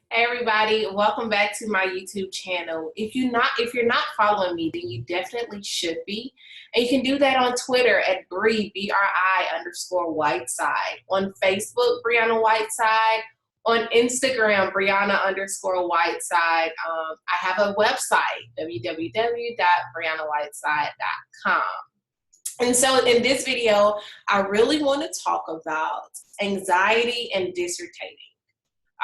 Hey everybody, welcome back to my YouTube channel. If you're not following me, then you definitely should be. And you can do that on Twitter at BRI_Whiteside. On Facebook, Briana Whiteside. On Instagram, Briana_Whiteside. I have a website, www.brianawhiteside.com. And so in this video, I really want to talk about anxiety and dissertating.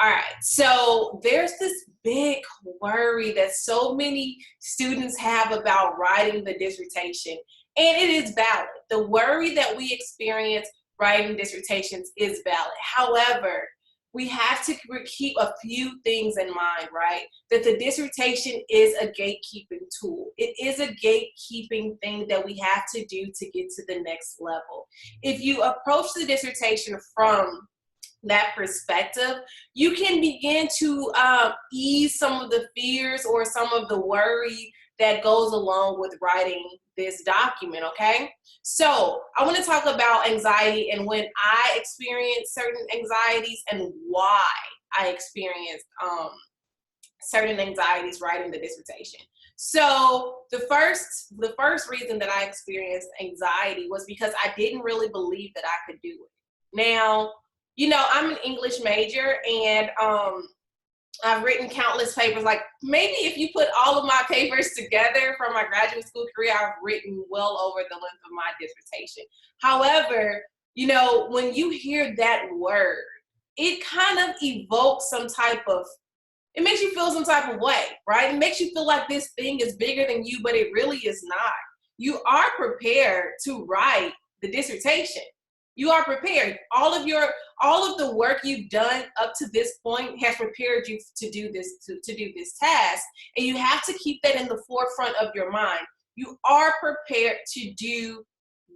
All right, so there's this big worry that so many students have about writing the dissertation, and it is valid. The worry that we experience writing dissertations is valid. However, we have to keep a few things in mind, right? That the dissertation is a gatekeeping tool. It is a gatekeeping thing that we have to do to get to the next level. If you approach the dissertation from that perspective, you can begin to ease some of the fears or some of the worry that goes along with writing this document, okay? So I want to talk about anxiety and when I experience certain anxieties and why I experienced certain anxieties writing the dissertation. So the first reason that I experienced anxiety was because I didn't really believe that I could do it. Now, I'm an English major, and I've written countless papers. Like, maybe if you put all of my papers together from my graduate school career, I've written well over the length of my dissertation. However, when you hear that word, it kind of evokes it makes you feel some type of way, right? It makes you feel like this thing is bigger than you, but it really is not. You are prepared to write the dissertation. You are prepared. All of the work you've done up to this point has prepared you to do this task, and you have to keep that in the forefront of your mind. You are prepared to do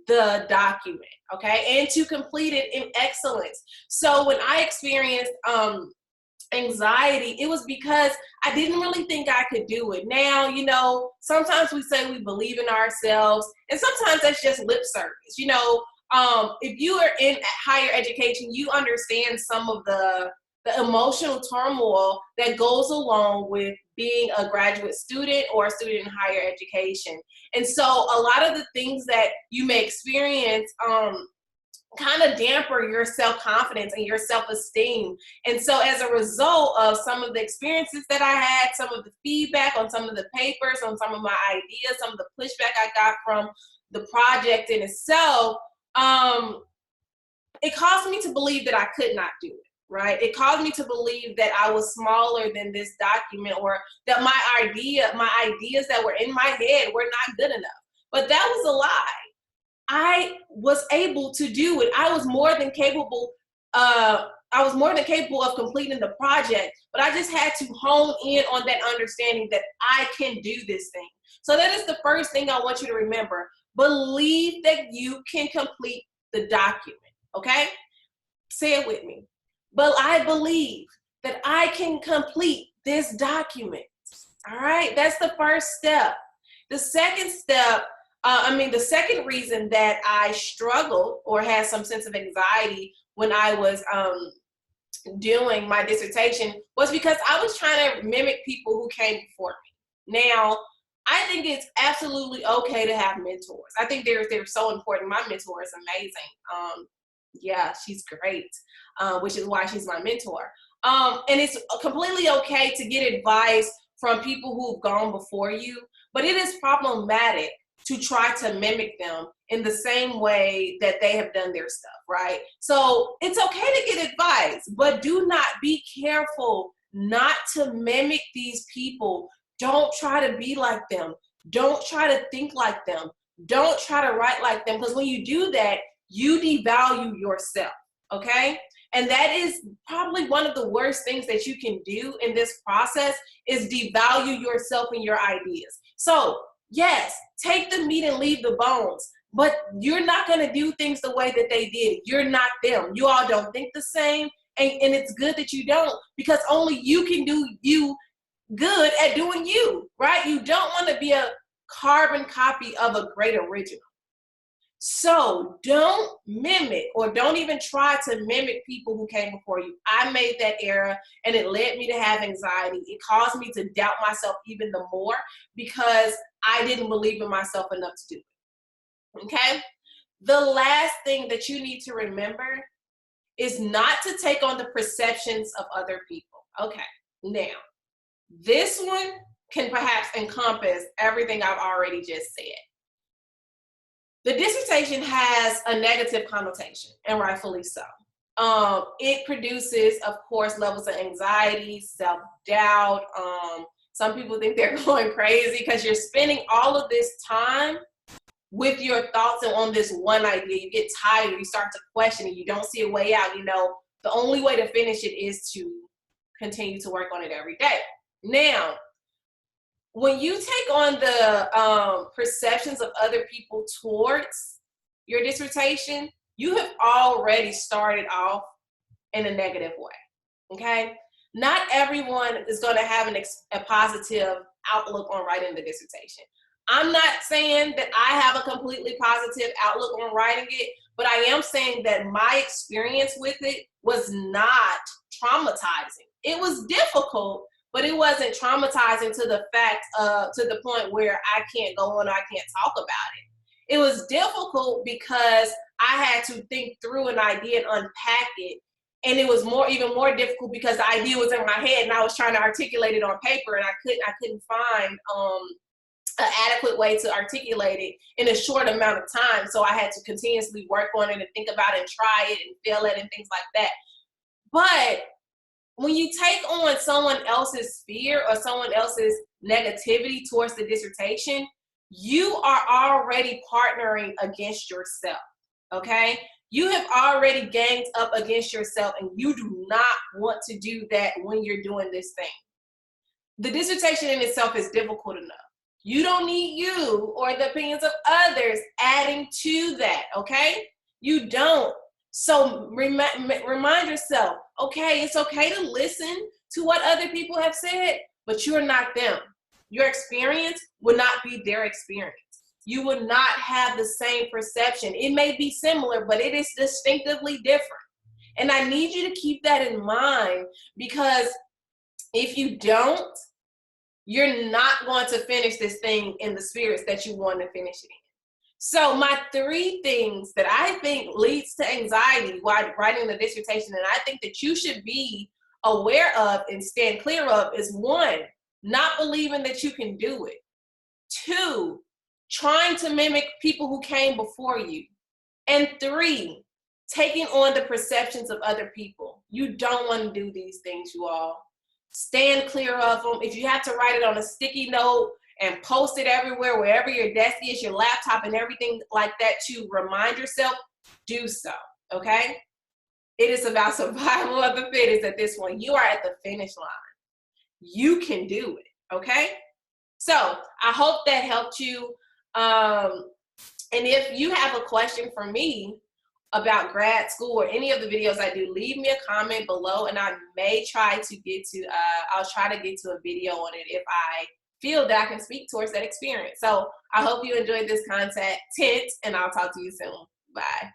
the document, okay, and to complete it in excellence. So when I experienced anxiety, it was because I didn't really think I could do it. Now, sometimes we say we believe in ourselves, and sometimes that's just lip service. If you are in higher education, you understand some of the emotional turmoil that goes along with being a graduate student or a student in higher education. And so a lot of the things that you may experience kind of damper your self-confidence and your self-esteem. And so as a result of some of the experiences that I had, some of the feedback on some of the papers, on some of my ideas, some of the pushback I got from the project in itself, it caused me to believe that I could not do it, right? It caused me to believe that I was smaller than this document, or that my ideas that were in my head were not good enough. But that was a lie. I was able to do it. I was more than capable of completing the project, but I just had to hone in on that understanding that I can do this thing. So that is the first thing I want you to remember. Believe that you can complete the document, okay? Say it with me. But I believe that I can complete this document, all right? That's the first step. The second step, the second reason that I struggled or had some sense of anxiety when I was doing my dissertation was because I was trying to mimic people who came before me. Now, I think it's absolutely okay to have mentors. I think they're so important. My mentor is amazing. Yeah, she's great, which is why she's my mentor. And it's completely okay to get advice from people who've gone before you, but it is problematic to try to mimic them in the same way that they have done their stuff, right? So it's okay to get advice, but do not, be careful not to mimic these people. Don't try to be like them. Don't try to think like them. Don't try to write like them, because when you do that, you devalue yourself, okay? And that is probably one of the worst things that you can do in this process, is devalue yourself and your ideas. So yes, take the meat and leave the bones, but you're not going to do things the way that they did. You're not them. You all don't think the same, and it's good that you don't, because only you can do you good at doing you, right? You don't want to be a carbon copy of a great original. So don't mimic, or don't even try to mimic people who came before you. I made that error, and it led me to have anxiety. It caused me to doubt myself even the more because I didn't believe in myself enough to do it. Okay? The last thing that you need to remember is not to take on the perceptions of other people. Okay, now, this one can perhaps encompass everything I've already just said. The dissertation has a negative connotation, and rightfully so. It produces, of course, levels of anxiety, self-doubt. Some people think they're going crazy because you're spending all of this time with your thoughts and on this one idea. You get tired, you start to question it, you don't see a way out. You know, the only way to finish it is to continue to work on it every day. Now, when you take on the perceptions of other people towards your dissertation, you have already started off in a negative way, okay? Not everyone is going to have a positive outlook on writing the dissertation. I'm not saying that I have a completely positive outlook on writing it, but I am saying that my experience with it was not traumatizing. It was difficult, but it wasn't traumatizing to the fact, to the point where I can't go on or I can't talk about it. It was difficult because I had to think through an idea and unpack it. And it was even more difficult because the idea was in my head and I was trying to articulate it on paper, and I couldn't find an adequate way to articulate it in a short amount of time. So I had to continuously work on it and think about it and try it and feel it and things like that. But when you take on someone else's fear or someone else's negativity towards the dissertation, you are already partnering against yourself, okay? You have already ganged up against yourself, and you do not want to do that when you're doing this thing. The dissertation in itself is difficult enough. You don't need you or the opinions of others adding to that, okay? You don't. So remind yourself, okay, it's okay to listen to what other people have said, but you're not them. Your experience will not be their experience. You will not have the same perception. It may be similar, but it is distinctively different. And I need you to keep that in mind, because if you don't, you're not going to finish this thing in the spirits that you want to finish it in. So my 3 things that I think leads to anxiety while writing the dissertation, and I think that you should be aware of and stand clear of, is 1, not believing that you can do it. 2, trying to mimic people who came before you. And 3, taking on the perceptions of other people. You don't want to do these things, you all. Stand clear of them. If you have to write it on a sticky note and post it everywhere, wherever your desk is, your laptop and everything like that, to remind yourself, do so, okay? It is about survival of the fittest at this point. You are at the finish line. You can do it, okay? So I hope that helped you. And if you have a question for me about grad school or any of the videos I do, leave me a comment below, and I may try to get to, I'll try to get to a video on it if I feel that I can speak towards that experience. So I hope you enjoyed this content, and I'll talk to you soon. Bye.